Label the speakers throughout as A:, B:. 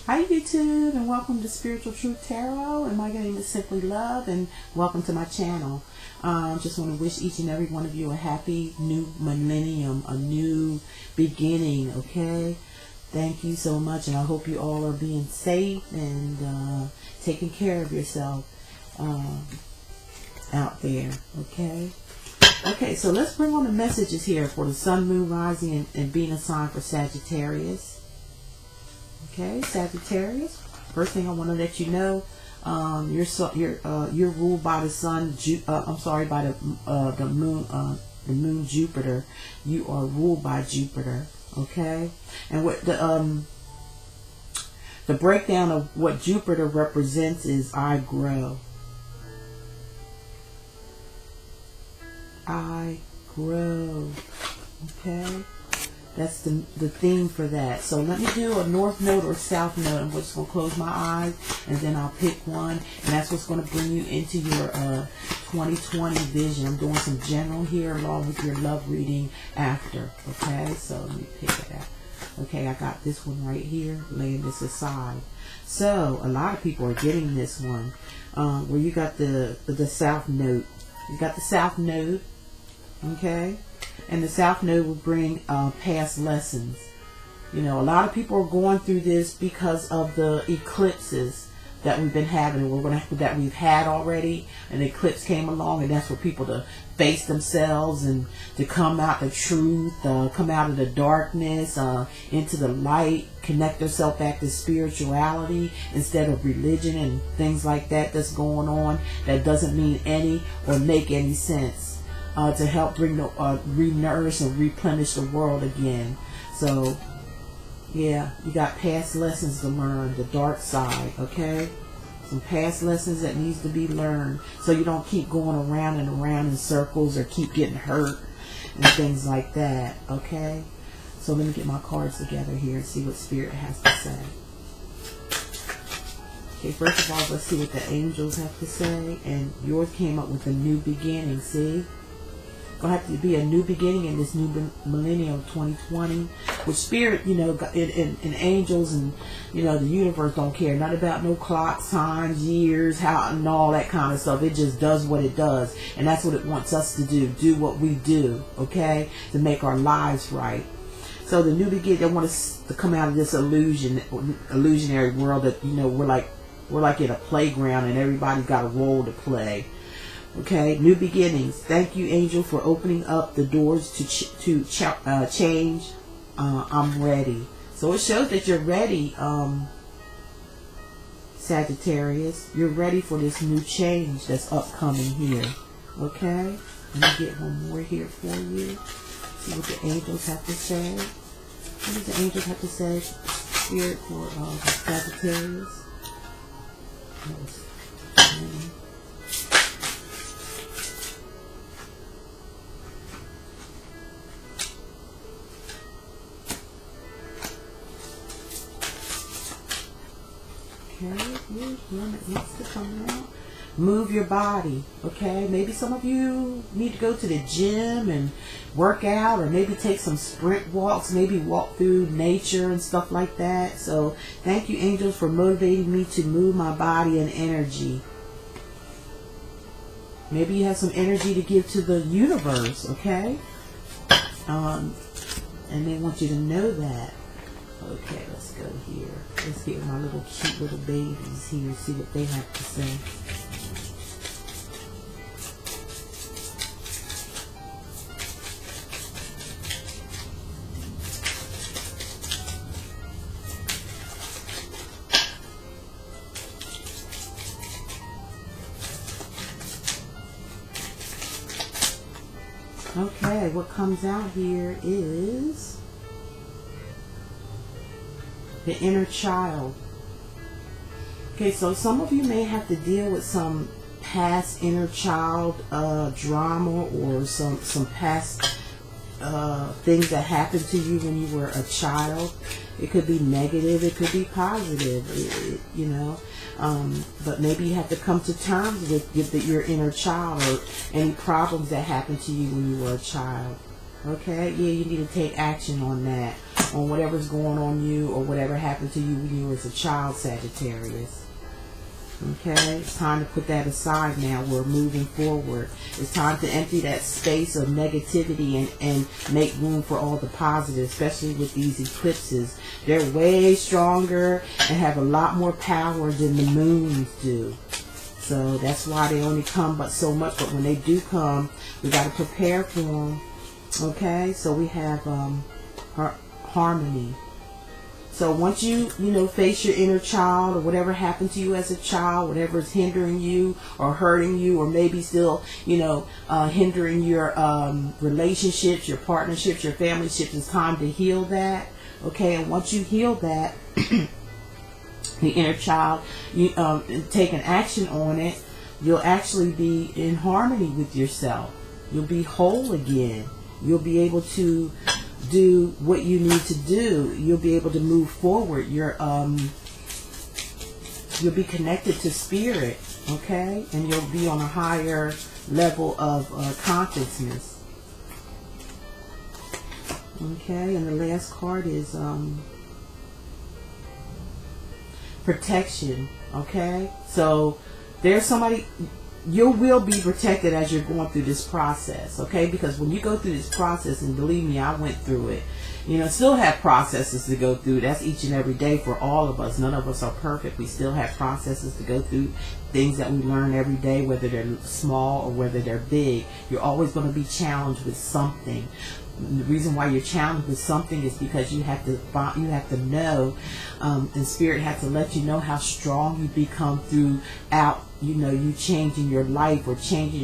A: Hi YouTube, and welcome to Spiritual Truth Tarot, and my name is Simply Love, and welcome to my channel. Just want to wish each and every one of you a happy new millennium, a new beginning, okay? Thank you so much, and I hope you all are being safe and taking care of yourself out there, okay? Okay, so let's bring on the messages here for the Sun, Moon, Rising, and Venus sign for Sagittarius. Okay, Sagittarius. First thing I want to let you know, you're ruled by the Sun. By the Moon Jupiter. You are ruled by Jupiter. Okay, and what the breakdown of what Jupiter represents is I grow. I grow. Okay. That's the theme for that. So let me do a north node or south node. I'm just going to close my eyes and then I'll pick one. And that's what's going to bring you into your 2020 vision. I'm doing some general here along with your love reading after. Okay, so let me pick it out. Okay, I got this one right here, laying this aside. So a lot of people are getting this one where you got the south node. You got the south node. Okay. And the South Node will bring past lessons. You know, a lot of people are going through this because of the eclipses that we've been having, that we've had already. An eclipse came along, and that's for people to face themselves and to come out the truth, come out of the darkness, into the light, connect themselves back to spirituality instead of religion and things like that that's going on that doesn't mean any or make any sense. To help bring the re-nourish and replenish the world again. So yeah, you got past lessons to learn, the dark side, okay? Some past lessons that needs to be learned so you don't keep going around and around in circles or keep getting hurt and things like that, okay? So let me get my cards together here and see what Spirit has to say. Okay, first of all, let's see what the angels have to say. And yours came up with a new beginning, see? Gonna have to be a new beginning in this new millennium of 2020. With Spirit, you know, and angels and, you know, the universe don't care. Not about no clocks, times, years, how, and all that kind of stuff. It just does what it does. And that's what it wants us to do. Do what we do, okay? To make our lives right. So the new beginning, they want us to come out of this illusionary world that, you know, we're like in a playground and everybody's got a role to play. Okay, new beginnings. Thank you, Angel, for opening up the doors to change. I'm ready. So it shows that you're ready, Sagittarius. You're ready for this new change that's upcoming here. Okay, let me get one more here for you. See what the angels have to say. What does the angels have to say, Spirit, for Sagittarius? Here's one that needs to come out. Move your body, okay? Maybe some of you need to go to the gym and work out, or maybe take some sprint walks, maybe walk through nature and stuff like that. So thank you, angels, for motivating me to move my body and energy. Maybe you have some energy to give to the universe, okay? And they want you to know that. Okay, let's go here. Let's get my little cute little babies here, see what they have to say. Okay, what comes out here is the inner child. Okay, so some of you may have to deal with some past inner child drama, or some past things that happened to you when you were a child. It could be negative, it could be positive, you know. But maybe you have to come to terms with your inner child, or any problems that happened to you when you were a child. Okay, yeah, you need to take action on that. on whatever's going on you or whatever happened to you when you were a child, Sagittarius. Okay, it's time to put that aside now. We're moving forward. It's time to empty that space of negativity and make room for all the positive, especially with these eclipses. They're way stronger and have a lot more power than the moons do. So that's why they only come but so much. But when they do come, we got to prepare for them. Okay, so we have harmony. So once you face your inner child or whatever happened to you as a child, whatever is hindering you or hurting you or maybe still, hindering your relationships, your partnerships, your family ships, it's time to heal that. Okay, and once you heal that, the inner child, you take an action on it, you'll actually be in harmony with yourself. You'll be whole again. You'll be able to do what you need to do. You'll be able to move forward. You'll be connected to spirit, okay? And you'll be on a higher level of consciousness. Okay, and the last card is protection, okay? So there's somebody, you will be protected as you're going through this process, okay? Because when you go through this process, and believe me, I went through it, still have processes to go through. That's each and every day for all of us. None of us are perfect. We still have processes to go through, things that we learn every day, whether they're small or whether they're big. You're always going to be challenged with something. The reason why you're challenged with something is because you have to know, and spirit has to let you know how strong you become throughout, you changing your life or changing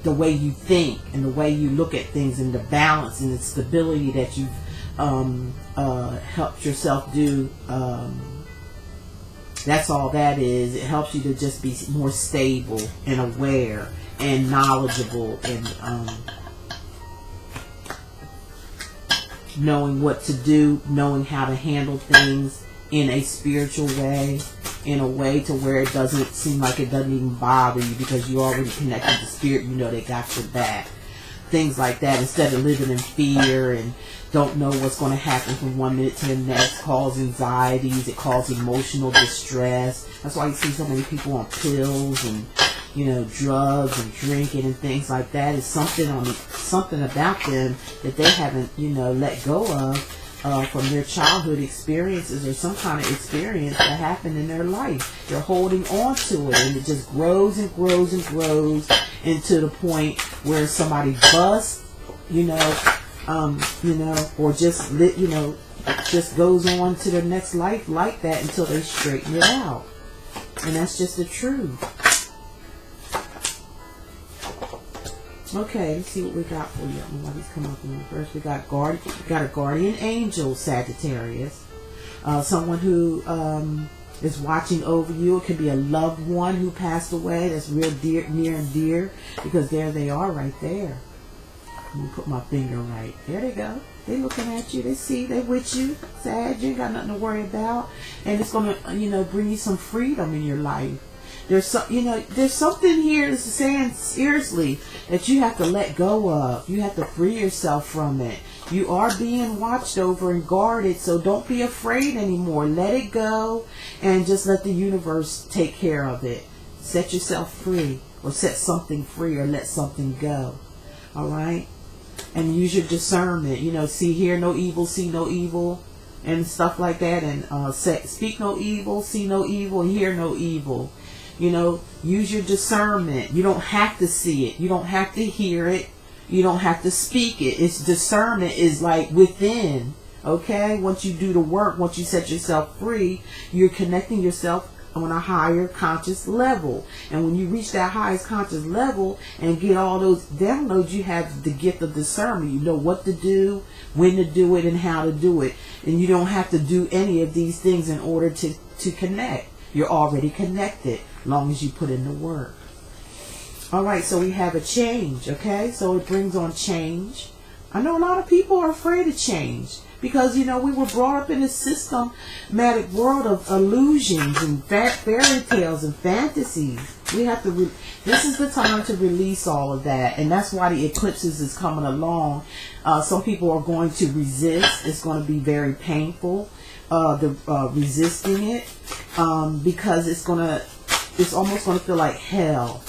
A: the way you think and the way you look at things and the balance and the stability that you've helped yourself do. That's all that is. It helps you to just be more stable and aware and knowledgeable and knowing what to do, knowing how to handle things in a spiritual way, in a way to where it doesn't seem like it doesn't even bother you because you're already connected to spirit. They got your back. Things like that, instead of living in fear and don't know what's going to happen from one minute to the next, cause anxieties, it causes emotional distress. That's why you see so many people on pills and drugs and drinking and things like that. Is something about them that they haven't let go of from their childhood experiences or some kind of experience that happened in their life. They're holding on to it, and it just grows and grows and grows into the point where somebody busts, or just just goes on to the next life like that until they straighten it out. And that's just the truth. Okay, let's see what we got for you. Nobody's come up in first. We got a guardian angel, Sagittarius. Someone who is watching over you. It could be a loved one who passed away that's real near and dear, because there they are right there. Let me put my finger right. There they go. They looking at you. They see. They with you. Sag, you ain't got nothing to worry about. And it's going to, bring you some freedom in your life. There's something here that's saying seriously that you have to let go of. You have to free yourself from it. You are being watched over and guarded, so don't be afraid anymore. Let it go and just let the universe take care of it. Set yourself free, or set something free, or let something go. All right? And use your discernment. See, hear no evil, see no evil, and stuff like that. And speak no evil, see no evil, and hear no evil. Use your discernment. You don't have to see it. You don't have to hear it. You don't have to speak it. It's discernment is like within. Okay? Once you do the work, once you set yourself free, you're connecting yourself on a higher conscious level. And when you reach that highest conscious level and get all those downloads, you have the gift of discernment. You know what to do, when to do it, and how to do it. And you don't have to do any of these things in order to connect. You're already connected, as long as you put in the work. All right, so we have a change, okay? So it brings on change. I know a lot of people are afraid of change. Because, you know, we were brought up in a systematic world of illusions and fairy tales and fantasies. We have to, this is the time to release all of that. And that's why the eclipses is coming along. Some people are going to resist. It's going to be very painful, resisting it, because it's almost going to feel like hell.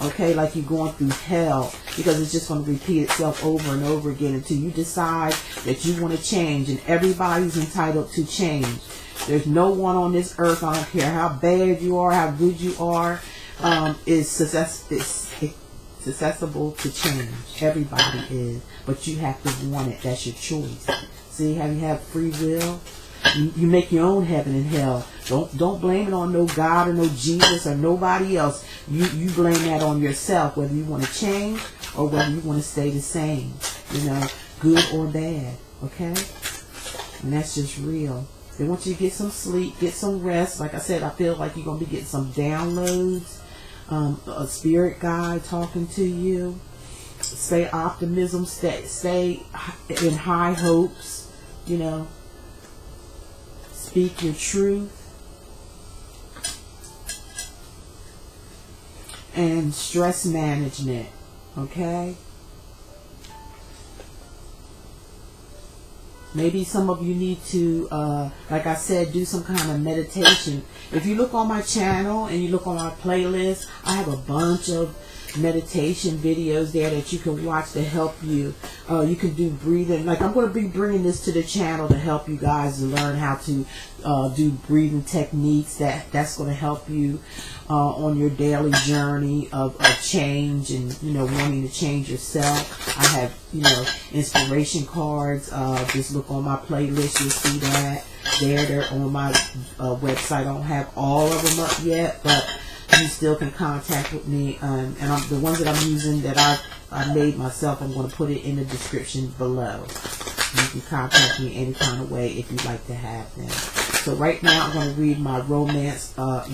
A: Okay, like you're going through hell, because it's just going to repeat itself over and over again until you decide that you want to change. And everybody's entitled to change. There's no one on this earth, I don't care how bad you are, how good you are, is susceptible to change. Everybody is, but you have to want it. That's your choice. See how you have free will? You make your own heaven and hell. Don't blame it on no God or no Jesus or nobody else. You blame that on yourself, whether you want to change or whether you want to stay the same. You know, good or bad. Okay? And that's just real. They want you to get some sleep, get some rest. Like I said, I feel like you're going to be getting some downloads. A spirit guide talking to you. Stay optimism. Stay in high hopes. You know. Speak your truth. And stress management. Okay? Maybe some of you need to, like I said, do some kind of meditation. If you look on my channel and you look on my playlist, I have a bunch of meditation videos there that you can watch to help you. You can do breathing. Like, I'm going to be bringing this to the channel to help you guys to learn how to do breathing techniques. That's going to help you on your daily journey of change and, you know, wanting to change yourself. I have, you know, inspiration cards. Just look on my playlist. You'll see that. They're on my website. I don't have all of them up yet, but you still can contact with me, and the ones that I'm using that I made myself, I'm going to put it in the description below. You can contact me any kind of way if you'd like to have them. So right now I'm going to read my romance, I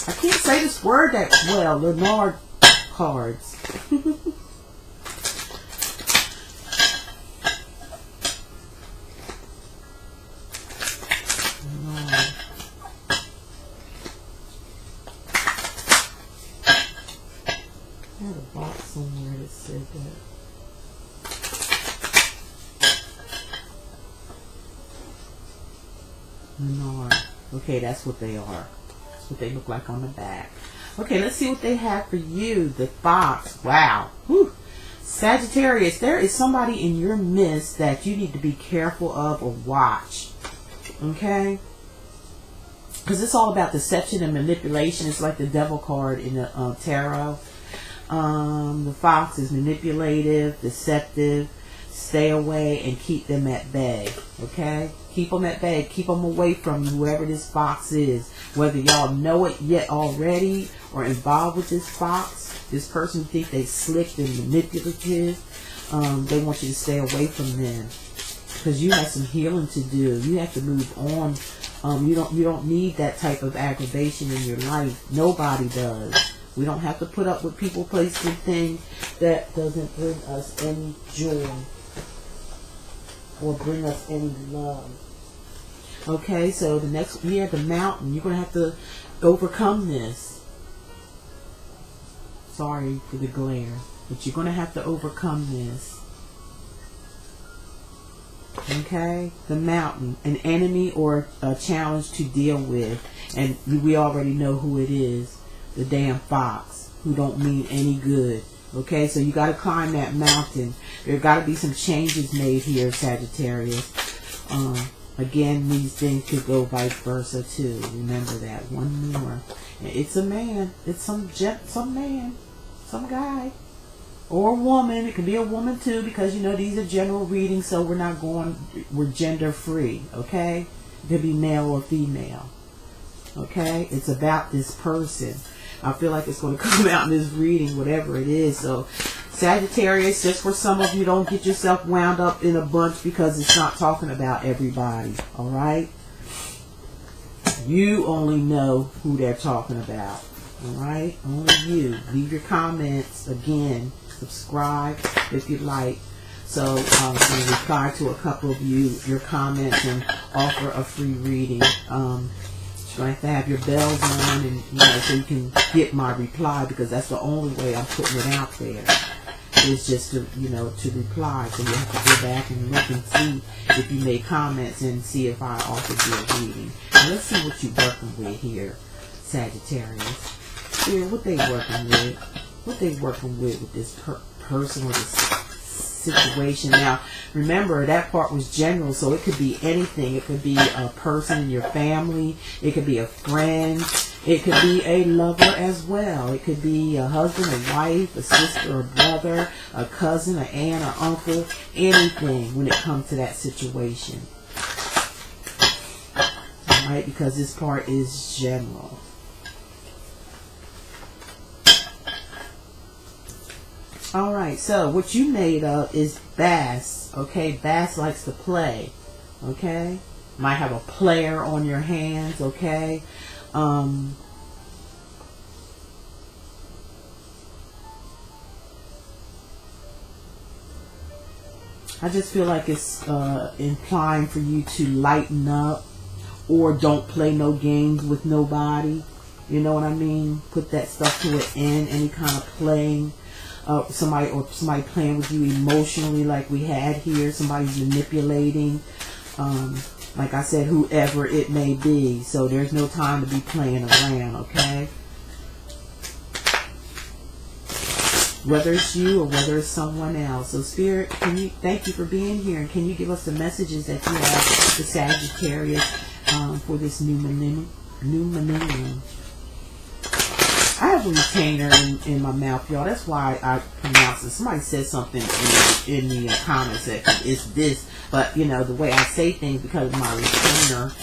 A: can't say this word that well, Lenormand cards. I had a box somewhere that said that. Lenormand. Okay, that's what they are. That's what they look like on the back. Okay, let's see what they have for you. The fox. Wow. Whew. Sagittarius, there is somebody in your midst that you need to be careful of or watch. Okay? Because it's all about deception and manipulation. It's like the devil card in the tarot. The fox is manipulative, deceptive. Stay away and keep them at bay. Okay? Keep them at bay. Keep them away from whoever this fox is. Whether y'all know it yet already or involved with this fox, this person think they slick and manipulative. They want you to stay away from them. Because you have some healing to do. You have to move on. You don't need that type of aggravation in your life. Nobody does. We don't have to put up with people, places, and things that doesn't bring us any joy or bring us any love. Okay, so the next year, the mountain, you're going to have to overcome this. Sorry for the glare, but you're going to have to overcome this. Okay, the mountain, an enemy or a challenge to deal with, and we already know who it is. The damn fox, who don't mean any good. Okay, so you got to climb that mountain. There got to be some changes made here, Sagittarius. Again, these things could go vice versa too. Remember that. One more. It's a man. It's some man, some guy, or a woman. It could be a woman too, because you know these are general readings, so we're gender free. Okay, it could be male or female. Okay, it's about this person. I feel like it's going to come out in this reading, whatever it is. So, Sagittarius, just for some of you, don't get yourself wound up in a bunch because it's not talking about everybody. All right? You only know who they're talking about. All right? Only you. Leave your comments. Again, subscribe if you like. So I'm going to reply to a couple of your comments and offer a free reading. You have to have your bells on, and so you can get my reply, because that's the only way I'm putting it out there. Is just to to reply. So you have to go back and look and see if you made comments and see if I offered you a reading. Now let's see what you're working with here, Sagittarius. Here, what they working with? What they working with this person or this situation? Now, remember that part was general, so it could be anything. It could be a person in your family. It could be a friend. It could be a lover as well. It could be a husband, a wife, a sister, a brother, a cousin, an aunt, or uncle. Anything when it comes to that situation. All right, because this part is general. All right, so what you made of is bass. Okay, bass likes to play. Okay, might have a player on your hands. Okay. I just feel like it's implying for you to lighten up, or don't play no games with nobody. You know what I mean? Put that stuff to an end. Any kind of playing, somebody playing with you emotionally, like we had here. Somebody's manipulating. Like I said, whoever it may be. So there's no time to be playing around, okay? Whether it's you or whether it's someone else. So Spirit, thank you for being here. And can you give us the messages that you have for Sagittarius for this new millennium? I have a retainer in my mouth, y'all. That's why I pronounce it. Somebody said something in the comment section. It's this. But, the way I say things, because of my retainer,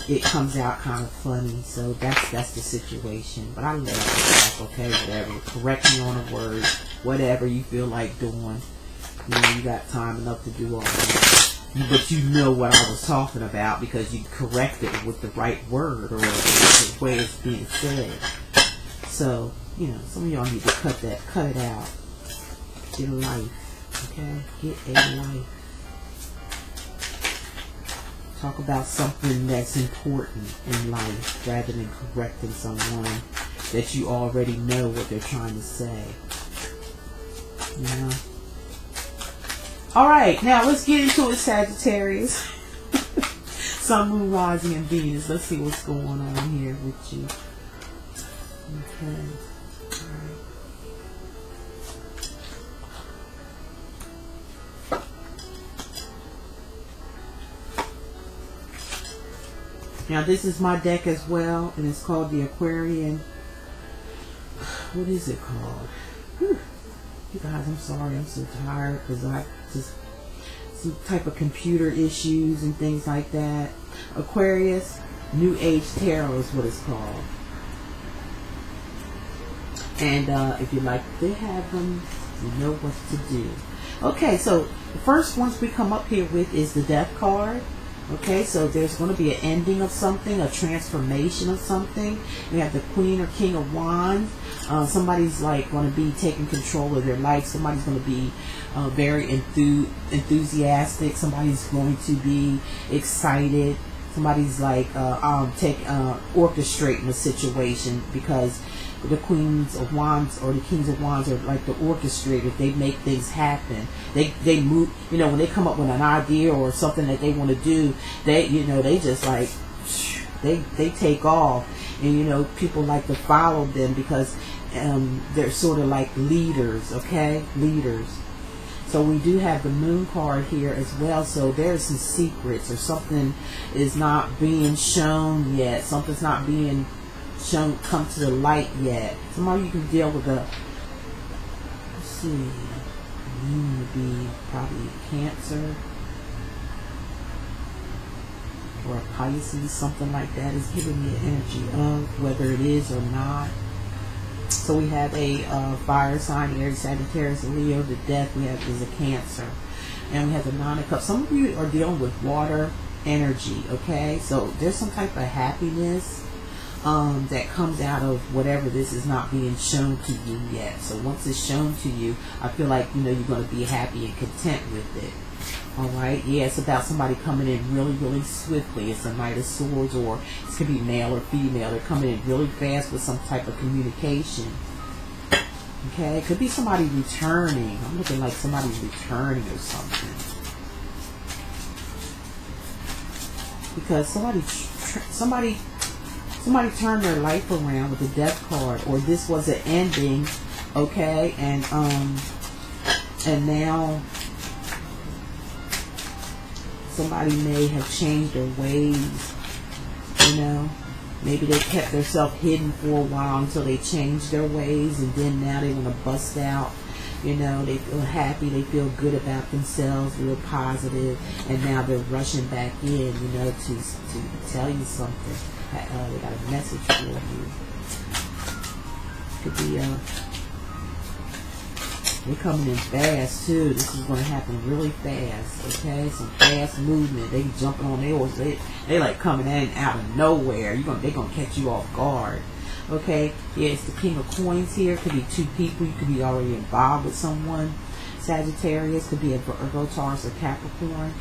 A: it comes out kind of funny. So that's the situation. But I love it, okay? Whatever. Correct me on a word. Whatever you feel like doing. You got time enough to do all that. But you know what I was talking about, because you corrected it with the right word, or the way it's being said. So, some of y'all need to cut it out. Get a life, okay? Get a life. Talk about something that's important in life, rather than correcting someone that you already know what they're trying to say. Alright, now let's get into it, Sagittarius. Sun, Moon, Rising, and Venus. Let's see what's going on here with you. Okay. Alright. Now this is my deck as well, and it's called the Aquarian. What is it called? Whew. You guys, I'm sorry, I'm so tired, because I just some type of computer issues and things like that. Aquarius New Age Tarot is what it's called. And if you like to have them, you know what to do. Okay, so the first ones we come up here with is the Death card. Okay, so there's going to be an ending of something, a transformation of something. We have the Queen or King of Wands. Somebody's like going to be taking control of their life. Somebody's going to be very enthusiastic. Somebody's going to be excited. Somebody's like orchestrating a situation, because the Queens of Wands or the Kings of Wands are like the orchestrators. They make things happen. They move, when they come up with an idea or something that they want to do, they just like, they take off. And people like to follow them, because they're sort of like leaders, okay? Leaders. So we do have the Moon card here as well. So there's some secrets, or something is not being shown yet. Something's not being shown, come to the light yet. Somebody you can deal with let's see, Moon would be probably Cancer or a Pisces, something like that is giving me an energy of, whether it is or not. So we have a fire sign, Aries, Sagittarius, Leo. The Death we have is a Cancer. And we have the Nine of Cups. Some of you are dealing with water energy, okay? So there's some type of happiness. that comes out of whatever this is not being shown to you yet. So once it's shown to you, I feel like, you know, you're going to be happy and content with it. All right. Yeah, it's about somebody coming in really, really swiftly. It's a Knight of Swords, or it could be male or female. They're coming in really fast with some type of communication. Okay. It could be somebody returning. I'm looking like somebody's returning or something. Because somebody turned their life around with the Death card, or this was an ending, okay, and now somebody may have changed their ways, you know. Maybe they kept themselves hidden for a while until they changed their ways, and then now they want to bust out. You know, they feel happy, they feel good about themselves, real positive, and now they're rushing back in, you know, to tell you something. They got a message for you. Could be, they're coming in fast too. This is going to happen really fast, okay? Some fast movement. They jumping on their horse. They like coming in out of nowhere. They're going to catch you off guard. Okay, yeah, it's the King of Coins here. Could be two people. You could be already involved with someone. Sagittarius, could be a Virgo, Taurus, or Capricorn.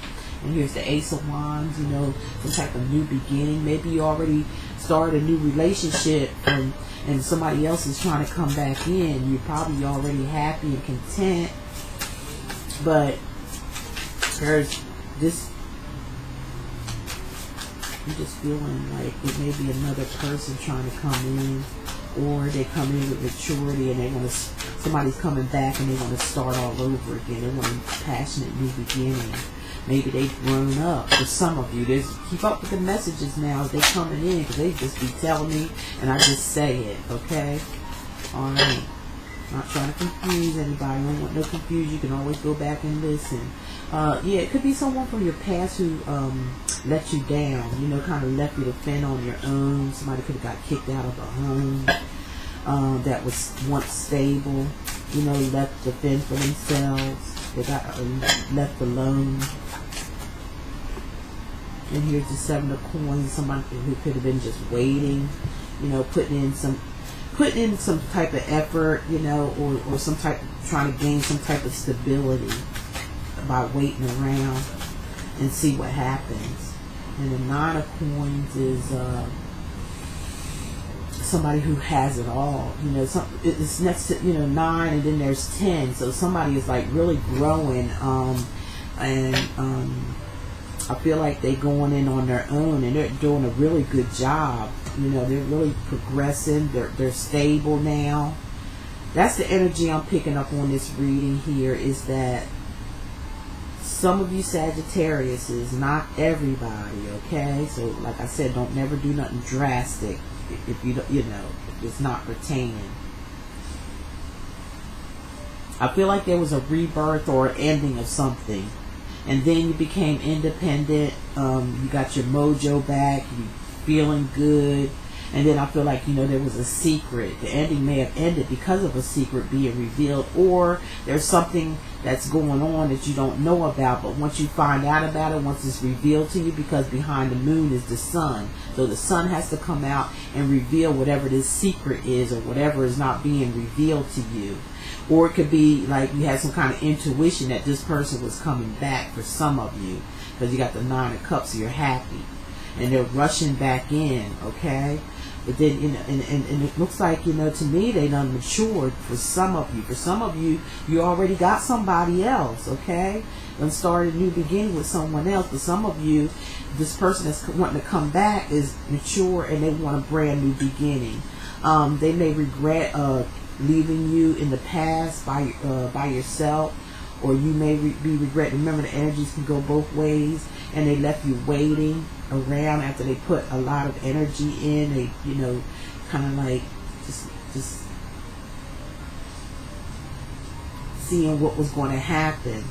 A: And here's the Ace of Wands, you know, some type of new beginning. Maybe you already started a new relationship and somebody else is trying to come back in. You're probably already happy and content. But there's this, I'm just feeling like it may be another person trying to come in, or they come in with maturity and they want to, somebody's coming back and they want to start all over again. They want a passionate new beginning. Maybe they've grown up. For some of you, keep up with the messages now as they coming in, because they just be telling me and I just say it, okay? All right. Not trying to confuse anybody. I don't want no confusion. You can always go back and listen. Yeah, it could be someone from your past who let you down, you know, kind of left you to fend on your own. Somebody could have got kicked out of a home that was once stable, you know, left to fend for themselves. They got left alone. And here's the Seven of Coins. Somebody who could have been just waiting, you know, putting in some type of effort, you know, or some type of trying to gain some type of stability by waiting around and see what happens. And the Nine of Coins is somebody who has it all. You know, it's next to, you know, 9 and then there's 10. So somebody is like really growing, I feel like they're going in on their own and they're doing a really good job. You know, they're really progressing. They're stable now. That's the energy I'm picking up on this reading here, is that some of you Sagittarius is not everybody, okay? So like I said, don't never do nothing drastic if you don't, you know, if it's not pertaining. I feel like there was a rebirth or an ending of something, and then you became independent. You got your mojo back. You feeling good. And then I feel like, you know, there was a secret. The ending may have ended because of a secret being revealed, or there's something that's going on that you don't know about, but once you find out about it, once it's revealed to you, because behind the moon is the sun, so the sun has to come out and reveal whatever this secret is, or whatever is not being revealed to you. Or it could be like you had some kind of intuition that this person was coming back for some of you, because you got the Nine of Cups, so you're happy and they're rushing back in, okay? But then, you know, and it looks like, you know, to me, they done matured for some of you. For some of you, you already got somebody else, okay? And started a new beginning with someone else. But some of you, this person that's wanting to come back is mature and they want a brand new beginning. They may regret leaving you in the past by yourself, or you may be regretting. Remember, the energies can go both ways, and they left you waiting around after they put a lot of energy in. They, you know, kind of like just seeing what was going to happen,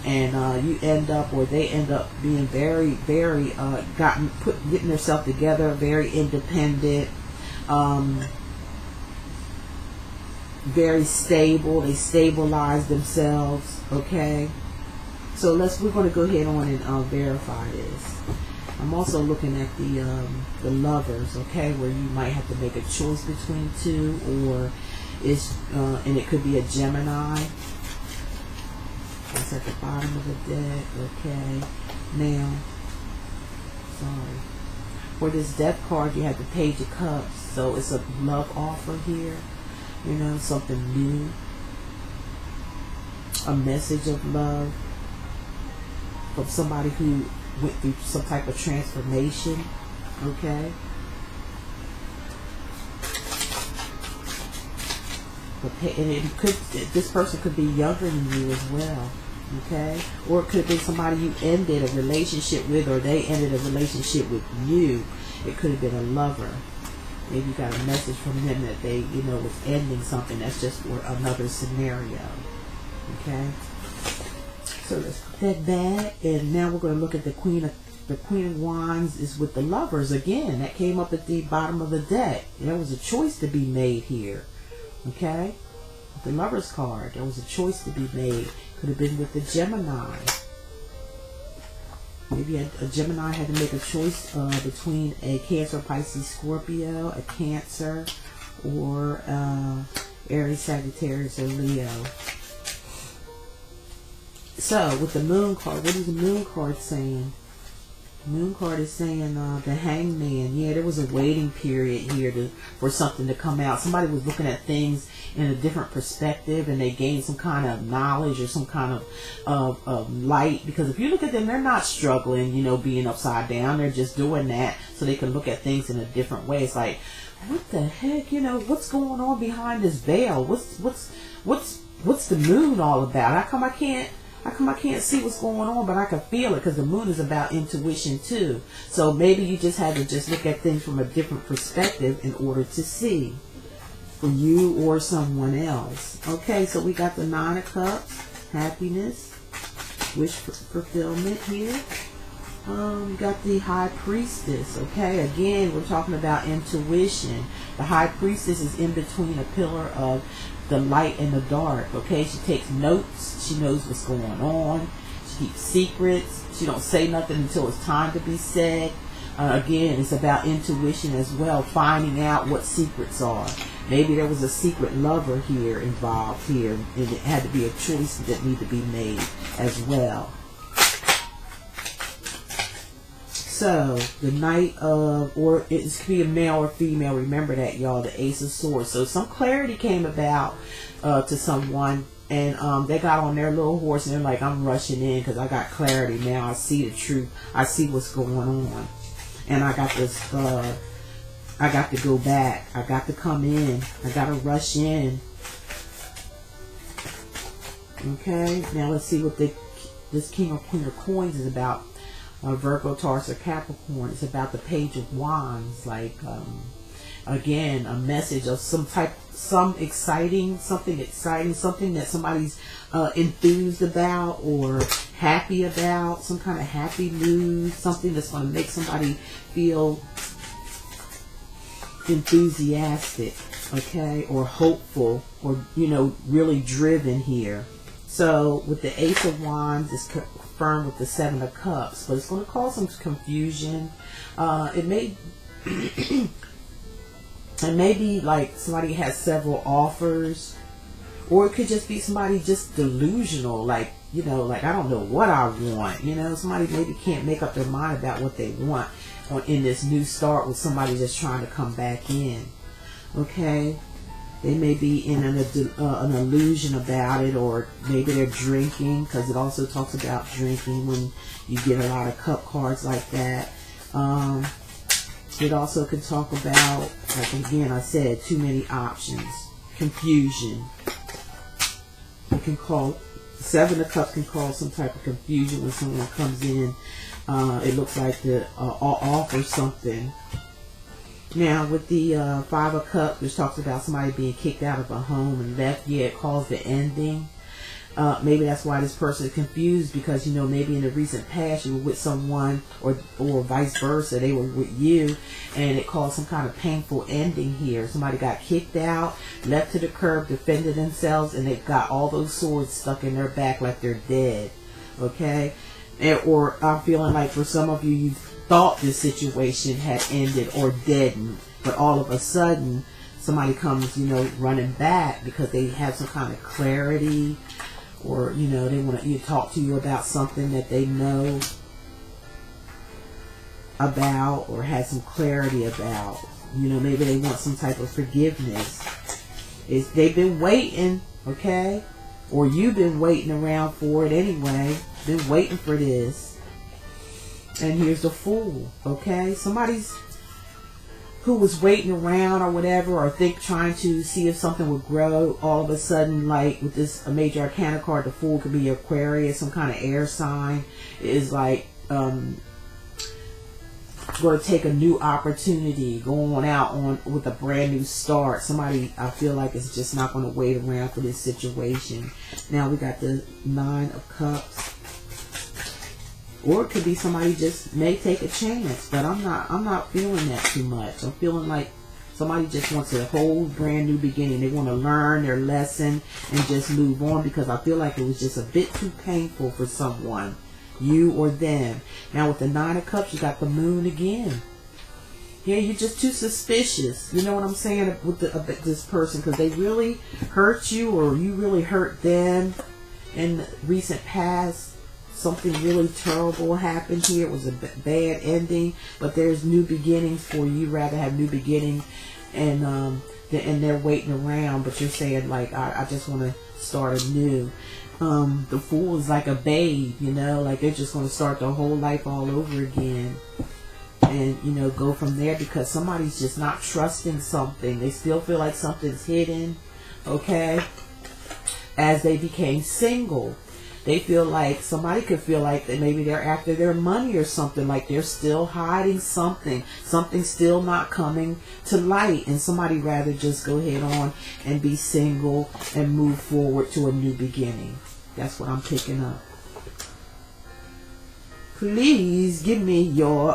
A: and you end up, or they end up being very, very getting themselves together, very independent, very stable. They stabilize themselves, okay? So we're going to go ahead on and verify this. I'm also looking at the lovers, okay, where you might have to make a choice between two, or it's and it could be a Gemini. That's at the bottom of the deck, okay. Now, sorry. For this Death card, you have the Page of Cups, so it's a love offer here, you know, something new, a message of love from somebody who went through some type of transformation, okay. And it could, this person could be younger than you as well, okay? Or it could be somebody you ended a relationship with, or they ended a relationship with you. It could have been a lover. Maybe you got a message from them that they, you know, was ending something. That's just for another scenario, okay? So let's put that back, and now we're going to look at the Queen of Wands is with the lovers again. That came up at the bottom of the deck. There was a choice to be made here. Okay, the Lovers card, there was a choice to be made. Could have been with the Gemini. Maybe a Gemini had to make a choice between a Cancer, Pisces, Scorpio, a Cancer, or Aries, Sagittarius, or Leo. So with the Moon card, what is the Moon card saying? Moon card is saying the Hangman. Yeah, there was a waiting period here for something to come out. Somebody was looking at things in a different perspective, and they gained some kind of knowledge or some kind of light. Because if you look at them, they're not struggling, you know, being upside down. They're just doing that so they can look at things in a different way. It's like, what the heck, you know, what's going on behind this veil? What's the moon all about? How come I can't see what's going on, but I can feel it, because the moon is about intuition too. So maybe you just had to just look at things from a different perspective in order to see, for you or someone else. Okay, so we got the Nine of Cups, happiness, wish fulfillment here. We got the High Priestess. Okay, again, we're talking about intuition. The High Priestess is in between a pillar of the light and the dark. Okay, she takes notes. She knows what's going on. She keeps secrets. She don't say nothing until it's time to be said. Again, it's about intuition as well, finding out what secrets are. Maybe there was a secret lover here involved here, and it had to be a choice that needed to be made as well. So, the Knight of, or it could be a male or female, remember that, y'all, the Ace of Swords. So, some clarity came about to someone, and they got on their little horse, and they're like, I'm rushing in because I got clarity now. I see the truth. I see what's going on. And I got this, I got to go back. I got to come in. I got to rush in. Okay, now let's see what this King or Queen of Coins is about. Virgo, Taurus, or Capricorn. It's about the Page of Wands. Like, again, a message of something exciting, something that somebody's enthused about or happy about, some kind of happy news, something that's going to make somebody feel enthusiastic, okay, or hopeful, or, you know, really driven here. So with the Ace of Wands, it's confirmed with the Seven of Cups, but it's going to cause some confusion. It may it may be like somebody has several offers, or it could just be somebody just delusional, like, you know, like, I don't know what I want, you know, somebody maybe can't make up their mind about what they want in this new start with somebody just trying to come back in. Okay, they may be in an illusion about it, or maybe they're drinking, because it also talks about drinking when you get a lot of cup cards like that. It also can talk about, like, again, I said, too many options, confusion. It can call, Seven of Cups can cause some type of confusion when someone comes in. It looks like to offer something. Now, with the Five of Cups, which talks about somebody being kicked out of a home and left, yeah, it caused the ending. Maybe that's why this person is confused, because, you know, maybe in the recent past you were with someone, or vice versa, they were with you, and it caused some kind of painful ending here. Somebody got kicked out, left to the curb, defended themselves, and they've got all those swords stuck in their back like they're dead. Okay? Or I'm feeling like for some of you, you've thought this situation had ended or didn't, but all of a sudden somebody comes, you know, running back because they have some kind of clarity, or, you know, they want to talk to you about something that they know about or has some clarity about. You know, maybe they want some type of forgiveness. They've been waiting, okay? Or you've been waiting around for it anyway. Been waiting for this. And here's the Fool, okay? Somebody's who was waiting around or whatever, or trying to see if something would grow, all of a sudden, like with this a major arcana card, the Fool could be Aquarius, some kind of air sign, is like going to take a new opportunity, going out with a brand new start. Somebody, I feel like, is just not going to wait around for this situation. Now we got the 9 of Cups. Or it could be somebody just may take a chance, but I'm not feeling that too much. I'm feeling like somebody just wants a whole brand new beginning. They want to learn their lesson and just move on, because I feel like it was just a bit too painful for someone, you or them. Now with the 9 of Cups, you got the Moon again. Yeah, you're just too suspicious. You know what I'm saying with this person, because they really hurt you, or you really hurt them in the recent past. Something really terrible happened here. It was a bad ending, but there's new beginnings for you. You'd rather have new beginnings, and they're waiting around, but you're saying like, I just want to start anew. The Fool is like a babe, you know, like they're just going to start their whole life all over again, and, you know, go from there, because somebody's just not trusting something. They still feel like something's hidden, okay, as they became single. They feel like, somebody could feel like that maybe they're after their money or something, like they're still hiding something. Something's still not coming to light, and somebody rather just go ahead on and be single and move forward to a new beginning. That's what I'm picking up. Please give me your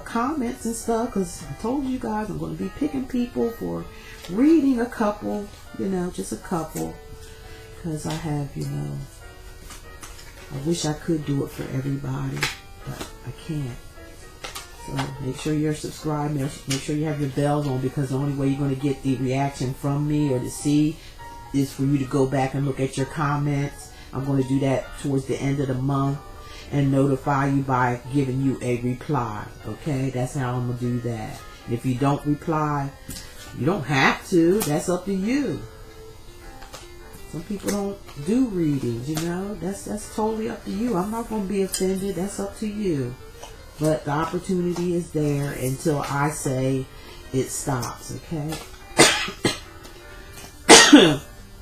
A: comments and stuff, because I told you guys I'm going to be picking people for reading a couple, you know, just a couple, because I have, you know, I wish I could do it for everybody, but I can't. So make sure you're subscribed. Make sure you have your bells on, because the only way you're going to get the reaction from me or to see is for you to go back and look at your comments. I'm going to do that towards the end of the month and notify you by giving you a reply. Okay, that's how I'm going to do that. And if you don't reply, you don't have to. That's up to you. Some people don't do readings, you know. That's totally up to you. I'm not going to be offended. That's up to you. But the opportunity is there until I say it stops, okay?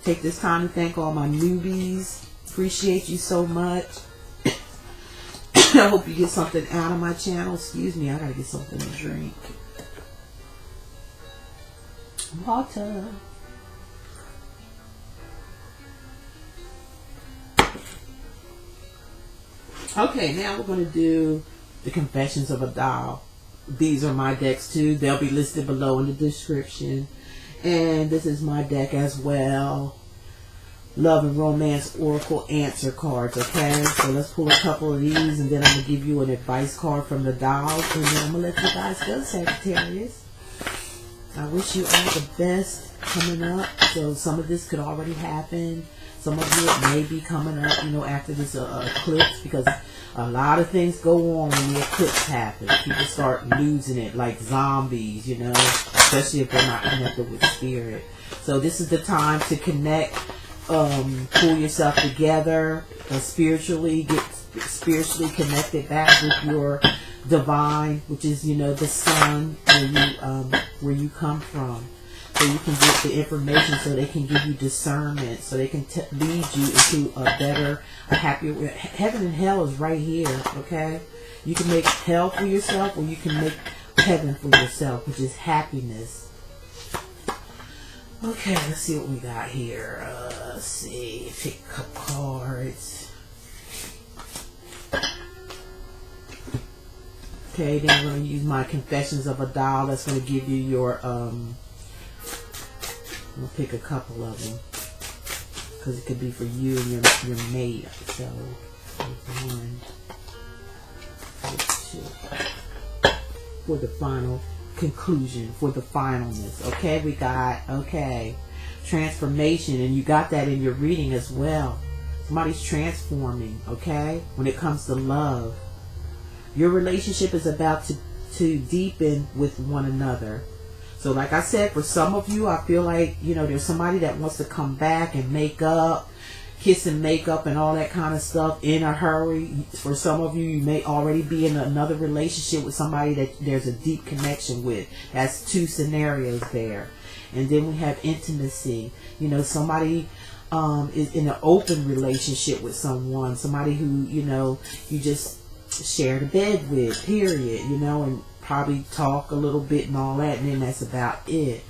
A: Take this time to thank all my newbies. Appreciate you so much. I hope you get something out of my channel. Excuse me, I gotta get something to drink. Water. Okay, now we're going to do the Confessions of a Doll. These are my decks too. They'll be listed below in the description. And this is my deck as well. Love and Romance Oracle Answer cards, okay? So let's pull a couple of these, and then I'm going to give you an advice card from the dolls, and then I'm going to let you guys go, Sagittarius. I wish you all the best coming up. So some of this could already happen. Some of it may be coming up, you know, after this eclipse, because a lot of things go on when the eclipse happens. People start losing it like zombies, you know, especially if they're not connected with spirit. So this is the time to connect, pull yourself together, spiritually, get spiritually connected back with your divine, which is, you know, the sun, where you come from. So you can get the information, so they can give you discernment, so they can lead you into a better, a happier, heaven and hell is right here, okay? You can make hell for yourself, or you can make heaven for yourself, which is happiness. Okay, let's see what we got here. Let's see, pick a couple cards. Okay, then I'm going to use my Confessions of a Doll. That's going to give you your, I'm going to pick a couple of them, because it could be for you and your mate. So, 1, 2. for the final conclusion, for the finalness. Okay, we got, okay, transformation, and you got that in your reading as well. Somebody's transforming, okay, when it comes to love. Your relationship is about to deepen with one another. So like I said, for some of you, I feel like, you know, there's somebody that wants to come back and make up, kiss and make up and all that kind of stuff in a hurry. For some of you, you may already be in another relationship with somebody that there's a deep connection with. That's two scenarios there. And then we have intimacy. You know, somebody is in an open relationship with someone, somebody who, you know, you just share the bed with, period, you know, and probably talk a little bit and all that, and then that's about it.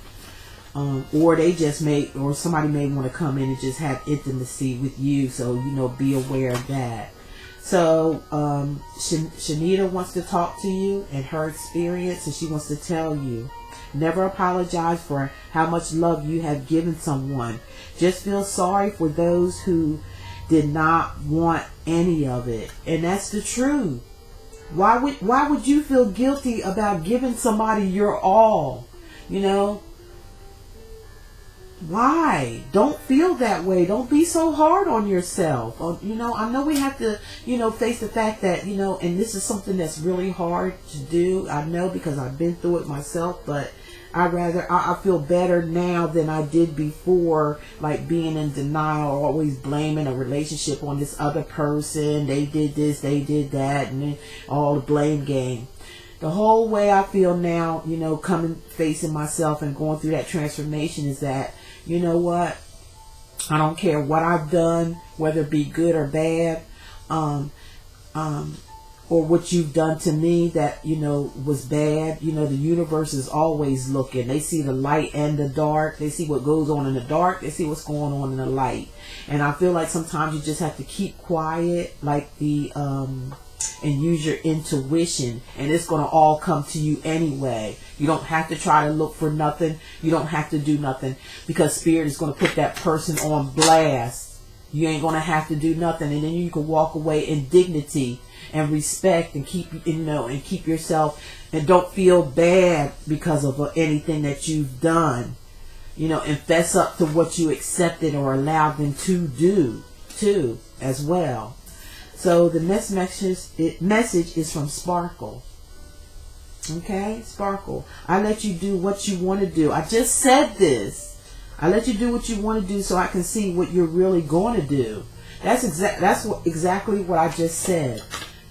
A: Or they just or somebody may want to come in and just have intimacy with you, so, you know, be aware of that. So Shanita wants to talk to you and her experience, and she wants to tell you, never apologize for how much love you have given someone. Just feel sorry for those who did not want any of it. And that's the truth. Why would you feel guilty about giving somebody your all? You know? Why? Don't feel that way. Don't be so hard on yourself. You know, I know we have to, you know, face the fact that, you know, and this is something that's really hard to do. I know, because I've been through it myself, but I feel better now than I did before, like being in denial, always blaming a relationship on this other person. They did this, they did that, and then all the blame game. The whole way I feel now, you know, facing myself and going through that transformation is that, you know what? I don't care what I've done, whether it be good or bad, or what you've done to me that, you know, was bad. You know, the universe is always looking. They see the light and the dark. They see what goes on in the dark. They see what's going on in the light. And I feel like sometimes you just have to keep quiet, like and use your intuition, and it's going to all come to you anyway. You don't have to try to look for nothing. You don't have to do nothing, because Spirit is going to put that person on blast. You ain't going to have to do nothing, and then you can walk away in dignity and respect, and keep, you know, and keep yourself, and don't feel bad because of anything that you've done, you know, and fess up to what you accepted or allowed them to do too as well. So the next message is from Sparkle. Okay, Sparkle. I let you do what you want to do. I just said this. I let you do what you want to do so I can see what you're really going to do. That's exactly what I just said.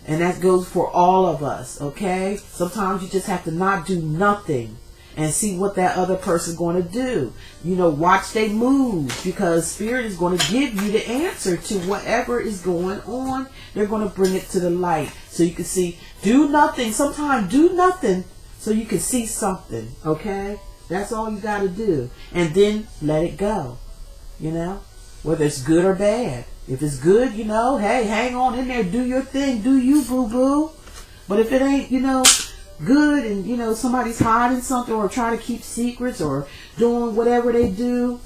A: And that goes for all of us, okay? Sometimes you just have to not do nothing and see what that other person's going to do. You know, watch they move, because Spirit is going to give you the answer to whatever is going on. They're going to bring it to the light so you can see. Do nothing. Sometimes do nothing so you can see something, okay? That's all you got to do. And then let it go, you know, whether it's good or bad. If it's good, you know, hey, hang on in there, do your thing, do you, boo-boo. But if it ain't, you know, good, and, you know, somebody's hiding something or trying to keep secrets or doing whatever they do,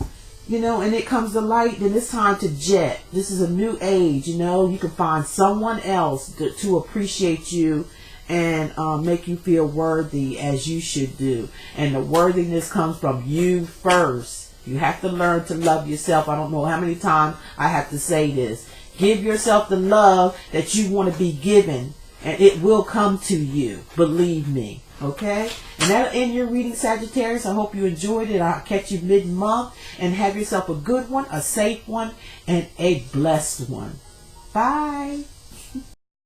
A: you know, and it comes to light, then it's time to jet. This is a new age, you know. You can find someone else to appreciate you and make you feel worthy as you should do. And the worthiness comes from you first. You have to learn to love yourself. I don't know how many times I have to say this. Give yourself the love that you want to be given, and it will come to you. Believe me. Okay? And that'll end your reading, Sagittarius. I hope you enjoyed it. I'll catch you mid-month. And have yourself a good one, a safe one, and a blessed one. Bye.